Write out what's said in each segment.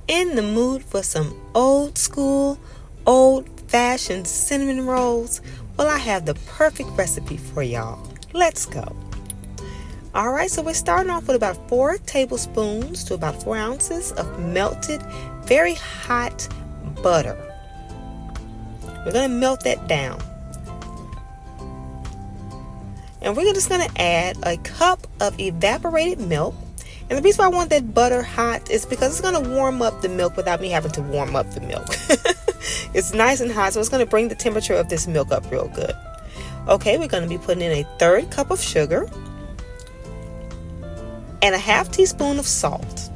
In the mood for some old school, old-fashioned cinnamon rolls? Well, I have the perfect recipe for y'all. Let's go. Alright, so we're starting off with about 4 tablespoons to about 4 ounces of melted, very hot butter. We're going to melt that down. And we're just going to add a cup of evaporated milk. And the reason why I want that butter hot is because it's going to warm up the milk without me having to warm up the milk. It's nice and hot, so it's going to bring the temperature of this milk up real good. Okay, we're going to be putting in a 1/3 cup of sugar and a 1/2 teaspoon of salt.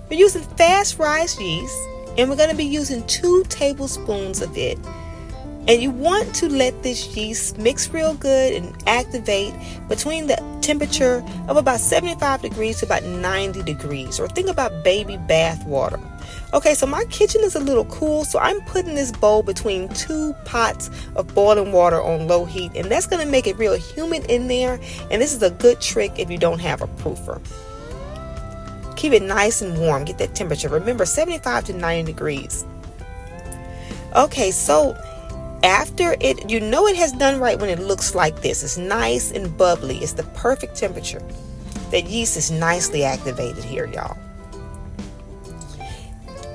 We're using fast rise yeast, and we're going to be using 2 tablespoons of it. And you want to let this yeast mix real good and activate between the temperature of about 75 degrees to about 90 degrees. Or think about baby bath water. Okay, so my kitchen is a little cool, so I'm putting this bowl between 2 pots of boiling water on low heat. And that's going to make it real humid in there. And this is a good trick if you don't have a proofer. Keep it nice and warm. Get that temperature. Remember, 75 to 90 degrees. Okay, so after it, you know it has done right when it looks like this. It's nice and bubbly. It's the perfect temperature. That yeast is nicely activated here, y'all.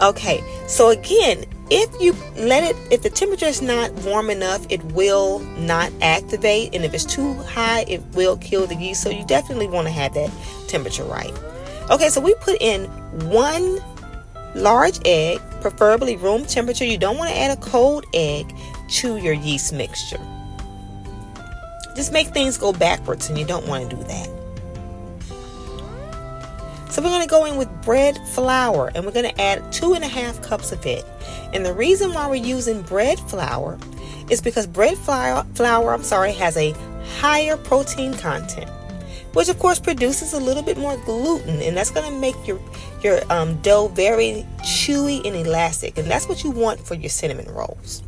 Okay, so again, if the temperature is not warm enough, it will not activate. And if it's too high, it will kill the yeast. So you definitely want to have that temperature right. Okay, so we put in 1 large egg, preferably room temperature. You don't want to add a cold egg to your yeast mixture. Just make things go backwards, and you don't want to do that. So we're going to go in with bread flour, and we're going to add 2.5 cups of it. And the reason why we're using bread flour is because bread flour has a higher protein content, which of course produces a little bit more gluten, and that's going to make your dough very chewy and elastic, and that's what you want for your cinnamon rolls.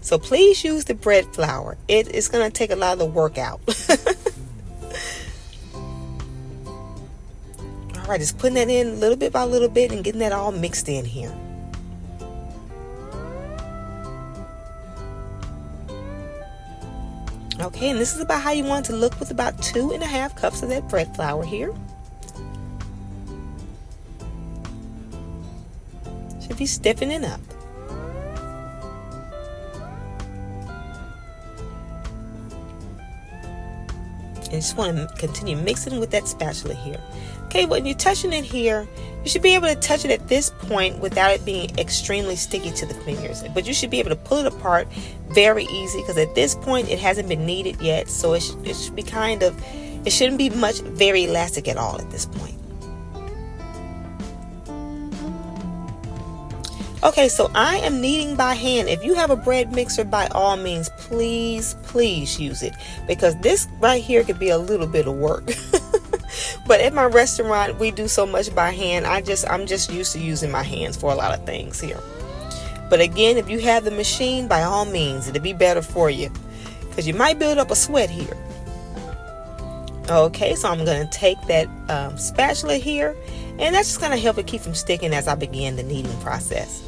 So please use the bread flour. It is going to take a lot of the work out. All right, just putting that in little bit by little bit and getting that all mixed in here. Okay, and this is about how you want it to look with about 2.5 cups of that bread flour here. Should be stiffening up. And just want to continue mixing with that spatula here. Okay, when you're touching it here, you should be able to touch it at this point without it being extremely sticky to the fingers. But you should be able to pull it apart very easy, because at this point it hasn't been kneaded yet. So it should be it shouldn't be very elastic at all at this point. Okay, so I am kneading by hand. If you have a bread mixer, by all means, please use it, because this right here could be a little bit of work. But at my restaurant, we do so much by hand. I'm just used to using my hands for a lot of things here. But again, if you have the machine, by all means, it'll be better for you, because you might build up a sweat here. Okay, so I'm going to take that spatula here, and that's just going to help it keep from sticking as I begin the kneading process.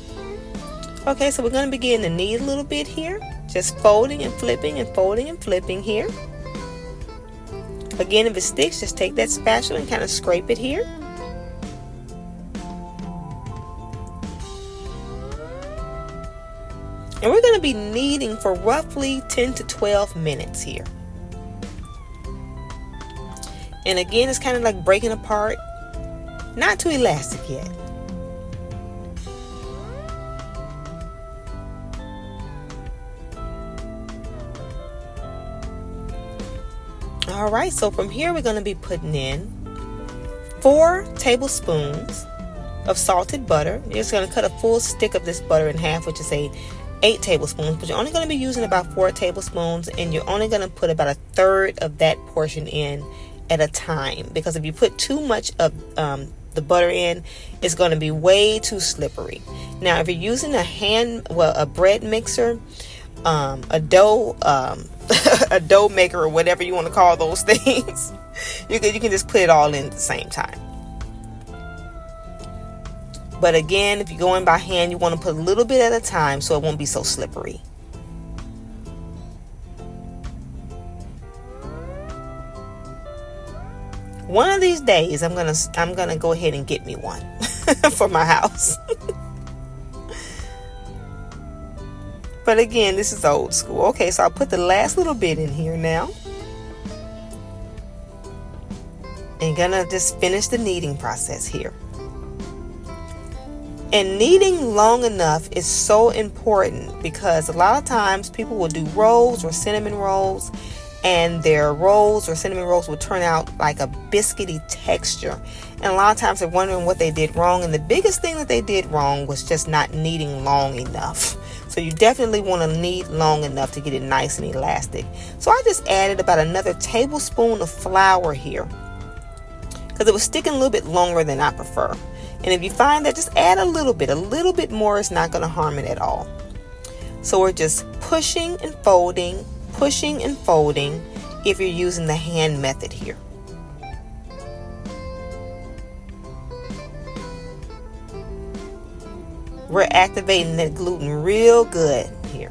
Okay, so we're going to begin to knead a little bit here, just folding and flipping and folding and flipping here. Again, if it sticks, just take that spatula and kind of scrape it here. And we're going to be kneading for roughly 10 to 12 minutes here. And again, it's kind of like breaking apart. Not too elastic yet. Alright, so from here we're going to be putting in 4 tablespoons of salted butter. You're just going to cut a full stick of this butter in half, which is 8 tablespoons. But you're only going to be using about 4 tablespoons, and you're only going to put about 1/3 of that portion in at a time. Because if you put too much of the butter in, it's going to be way too slippery. Now, if you're using a bread mixer, a dough a dough maker, or whatever you want to call those things, you can just put it all in at the same time. But again, if you're going by hand, you want to put a little bit at a time so it won't be so slippery. One of these days, I'm gonna go ahead and get me one for my house. But again, this is old school. Okay, so I'll put the last little bit in here now. And gonna just finish the kneading process here. And kneading long enough is so important because a lot of times people will do rolls or cinnamon rolls, and their rolls or cinnamon rolls will turn out like a biscuity texture. And a lot of times they're wondering what they did wrong. And the biggest thing that they did wrong was just not kneading long enough. So you definitely want to knead long enough to get it nice and elastic. So I just added about another tablespoon of flour here because it was sticking a little bit longer than I prefer. And if you find that, just add a little bit more is not going to harm it at all. So we're just pushing and folding if you're using the hand method here. We're activating that gluten real good here.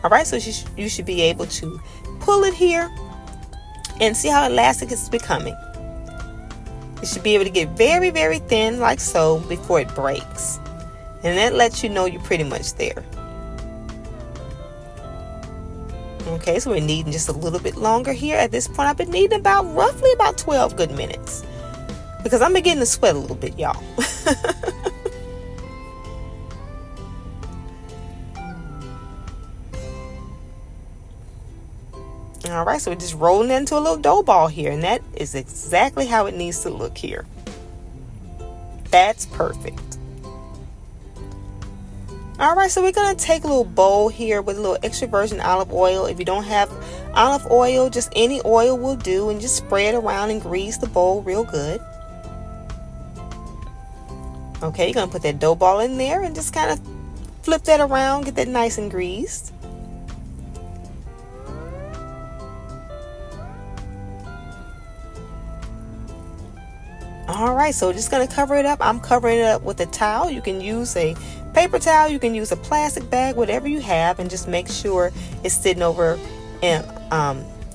All right, so you should be able to pull it here and see how elastic it's becoming. You should be able to get very, very thin like so before it breaks. And that lets you know you're pretty much there. Okay, so we're kneading just a little bit longer here. At this point, I've been kneading roughly about 12 good minutes. Because I'm beginning to sweat a little bit, y'all. All right, so we're just rolling it into a little dough ball here. And that is exactly how it needs to look here. That's perfect. All right, so we're going to take a little bowl here with a little extra virgin olive oil. If you don't have olive oil, just any oil will do. And just spread around and grease the bowl real good. Okay, you're going to put that dough ball in there and just kind of flip that around. Get that nice and greased. All right, so just going to cover it up. I'm covering it up with a towel. You can use a paper towel, you can use a plastic bag, whatever you have, and just make sure it's sitting over and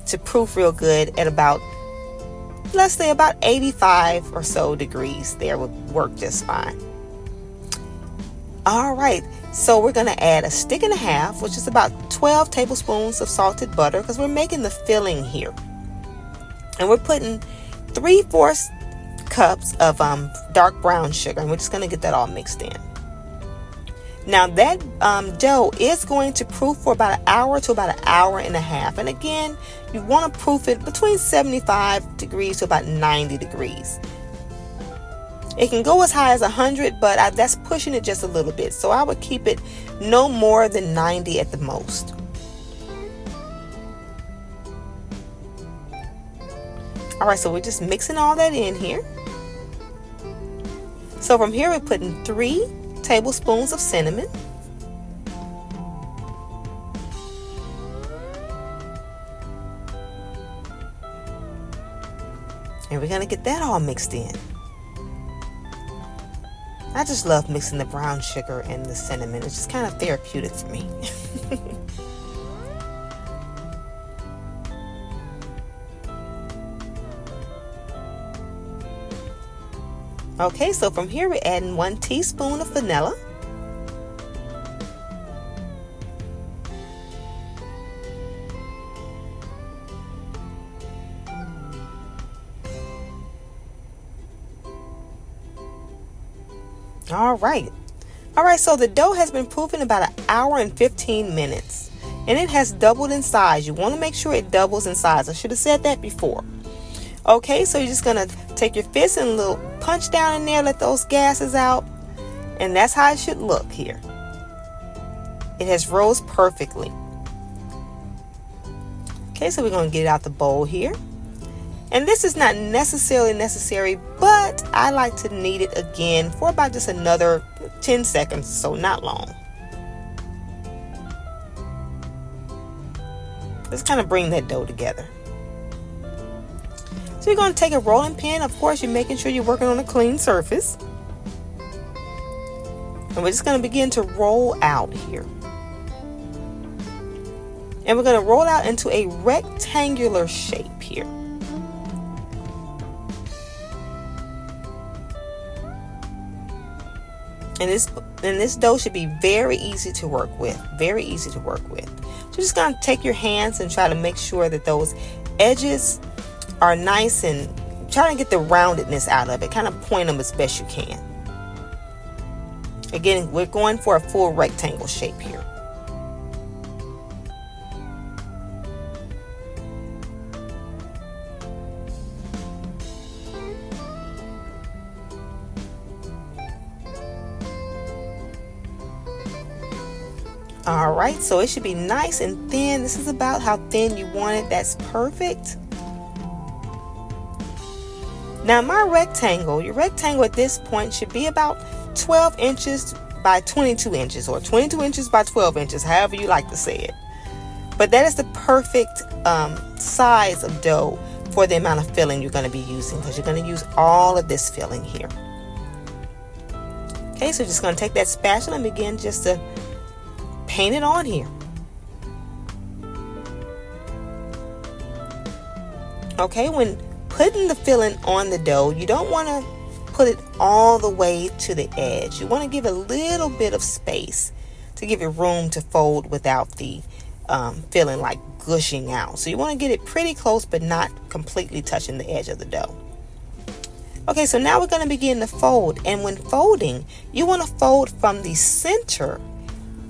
to proof real good at about, let's say about 85 or so degrees. There would work just fine. All right, so we're going to add a stick and a half, which is about 12 tablespoons of salted butter because we're making the filling here. And we're putting 3/4 cups of dark brown sugar, and we're just going to get that all mixed in. Now that dough is going to proof for about an hour to about an hour and a half. And again, you want to proof it between 75 degrees to about 90 degrees. It can go as high as 100, but that's pushing it just a little bit. So I would keep it no more than 90 at the most. All right, so we're just mixing all that in here. So from here, we're putting 3 tablespoons of cinnamon. And we're going to get that all mixed in. I just love mixing the brown sugar and the cinnamon. It's just kind of therapeutic for me. Okay, so from here we're adding 1 teaspoon of vanilla. All right, so the dough has been proofing about an hour and 15 minutes. And it has doubled in size. You want to make sure it doubles in size. I should have said that before. Okay, so you're just going to take your fist and a little punch down in there, let those gases out. And that's how it should look here. It has rose perfectly. Okay, so we're going to get it out the bowl here. And this is not necessarily necessary, but I like to knead it again for about just another 10 seconds, so not long. Just kind of bring that dough together. So you're going to take a rolling pin. Of course, you're making sure you're working on a clean surface. And we're just going to begin to roll out here. And we're going to roll out into a rectangular shape here. And this dough should be very easy to work with. Very easy to work with. So you're just going to take your hands and try to make sure that those edges are nice and try to get the roundedness out of it. Kind of point them as best you can. Again, we're going for a full rectangle shape here. Alright, so it should be nice and thin. This is about how thin you want it. That's perfect. Now your rectangle at this point should be about 12 inches by 22 inches or 22 inches by 12 inches, however you like to say it. But that is the perfect size of dough for the amount of filling you're going to be using, because you're going to use all of this filling here. Okay, so just going to take that spatula and begin just to paint it on here. Okay, when putting the filling on the dough, you don't want to put it all the way to the edge. You want to give a little bit of space to give it room to fold without the filling like gushing out. So you want to get it pretty close but not completely touching the edge of the dough. Okay, so now we're going to begin to fold. And when folding, you want to fold from the center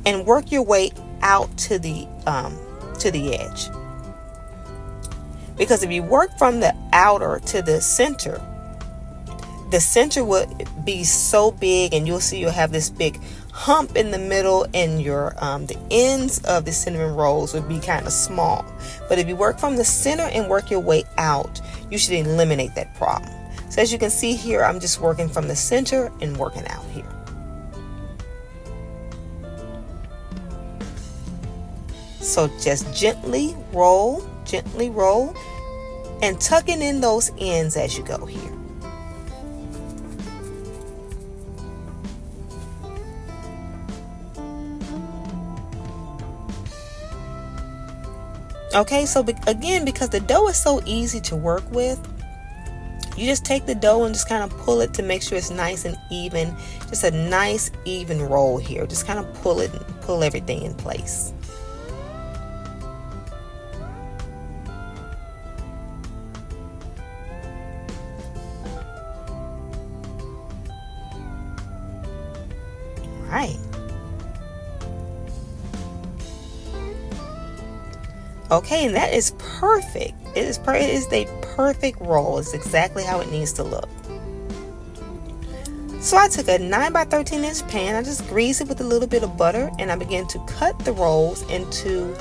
and work your way out to the edge. Because if you work from the outer to the center would be so big, and you'll have this big hump in the middle, and your the ends of the cinnamon rolls would be kind of small. But if you work from the center and work your way out, you should eliminate that problem. So as you can see here, I'm just working from the center and working out here. So just gently roll, and tucking in those ends as you go here. Okay, so again, because the dough is so easy to work with, you just take the dough and just kind of pull it to make sure it's nice and even. Just a nice even roll here. Just kind of pull it and pull everything in place. All right. Okay, and that is perfect. It is a perfect roll. It's exactly how it needs to look. So I took a 9 by 13 inch pan. I just greased it with a little bit of butter, and I began to cut the rolls into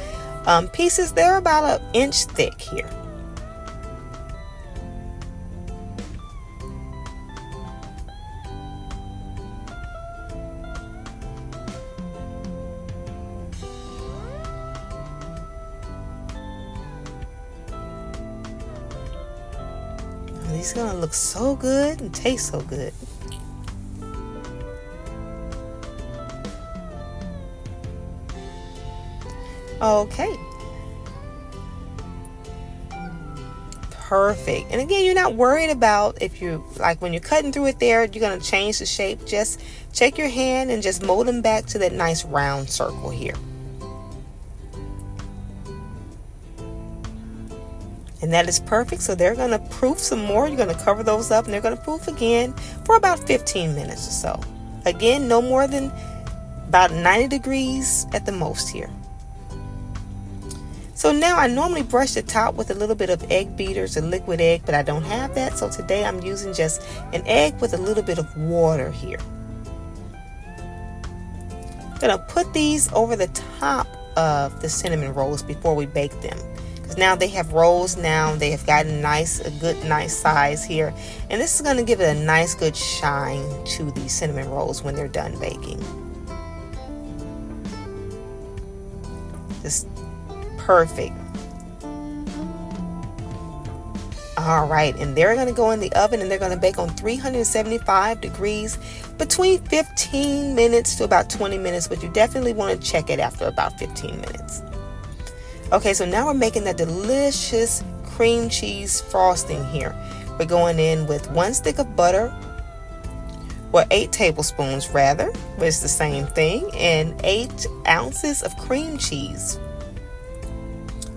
pieces. They're about 1 inch thick here. These are gonna look so good and taste so good. Okay. Perfect. And again, you're not worried about if you like when you're cutting through it there, you're gonna change the shape. Just take your hand and just mold them back to that nice round circle here. And that is perfect. So they're going to proof some more. You're going to cover those up, and they're going to proof again for about 15 minutes or so. Again, no more than about 90 degrees at the most here. So now I normally brush the top with a little bit of egg beaters or liquid egg, but I don't have that. So today I'm using just an egg with a little bit of water here. I'm going to put these over the top of the cinnamon rolls before we bake them. Now they have rolls now. They have gotten a good nice size here. And this is going to give it a nice good shine to the cinnamon rolls when they're done baking. Just perfect. All right, and they're going to go in the oven and they're going to bake on 375 degrees between 15 minutes to about 20 minutes, but you definitely want to check it after about 15 minutes. Okay, so now we're making that delicious cream cheese frosting here. We're going in with 1 stick of butter, or 8 tablespoons rather, but it's the same thing, and 8 ounces of cream cheese.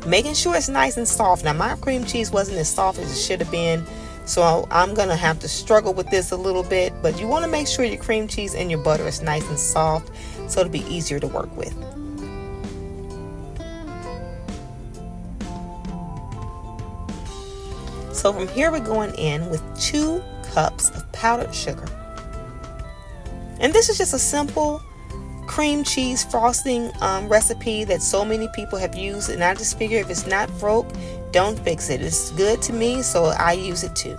Making sure it's nice and soft. Now my cream cheese wasn't as soft as it should have been, so I'm gonna have to struggle with this a little bit, but you want to make sure your cream cheese and your butter is nice and soft so it'll be easier to work with. So from here we're going in with 2 cups of powdered sugar. And this is just a simple cream cheese frosting recipe that so many people have used, and I just figure if it's not broke, don't fix it. It's good to me, so I use it too.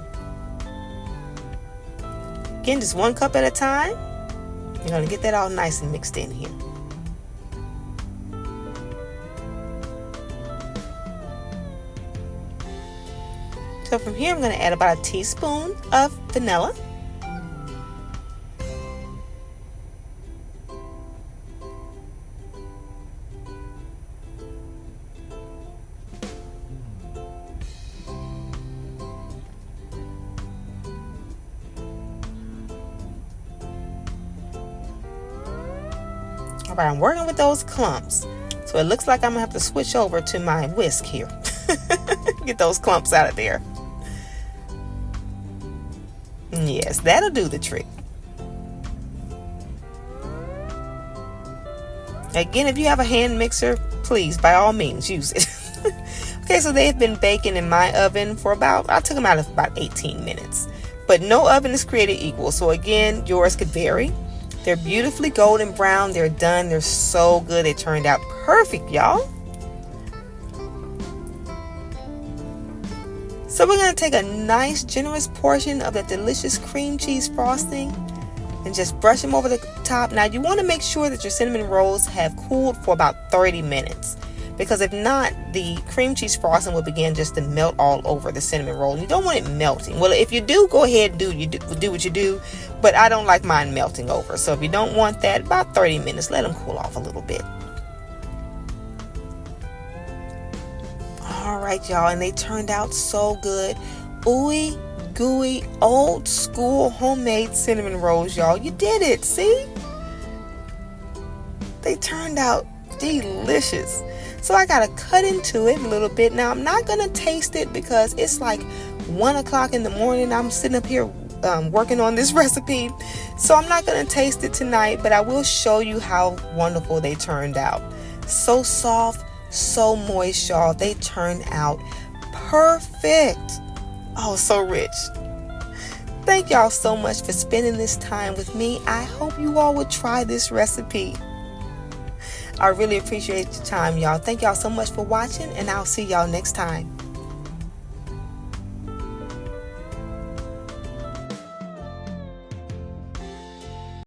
Again, just 1 cup at a time. You're going to get that all nice and mixed in here. So from here I'm going to add about a teaspoon of vanilla. All right, I'm working with those clumps, so it looks like I'm gonna have to switch over to my whisk here. Get those clumps out of there. Yes, that'll do the trick. Again, if you have a hand mixer, please, by all means, use it. Okay, so they've been baking in my oven for I took them out of about 18 minutes. But no oven is created equal, so again, yours could vary. They're beautifully golden brown. They're done. They're so good. They turned out perfect, y'all. So we're going to take a nice, generous portion of that delicious cream cheese frosting and just brush them over the top. Now, you want to make sure that your cinnamon rolls have cooled for about 30 minutes. Because if not, the cream cheese frosting will begin just to melt all over the cinnamon roll. And you don't want it melting. Well, if you do, go ahead and do what you do. But I don't like mine melting over. So if you don't want that, about 30 minutes, let them cool off a little bit. All right, y'all. And they turned out so good. Ooey gooey, old school homemade cinnamon rolls, y'all. You did it. See? They turned out delicious. So I gotta cut into it a little bit. Now I'm not gonna taste it because it's like 1 o'clock in the morning. I'm sitting up here working on this recipe, so I'm not gonna taste it tonight, but I will show you how wonderful they turned out. So soft, so moist, y'all. They turned out perfect. Oh, so rich. Thank y'all so much for spending this time with me. I hope you all would try this recipe. I really appreciate your time, y'all. Thank y'all so much for watching, and I'll see y'all next time.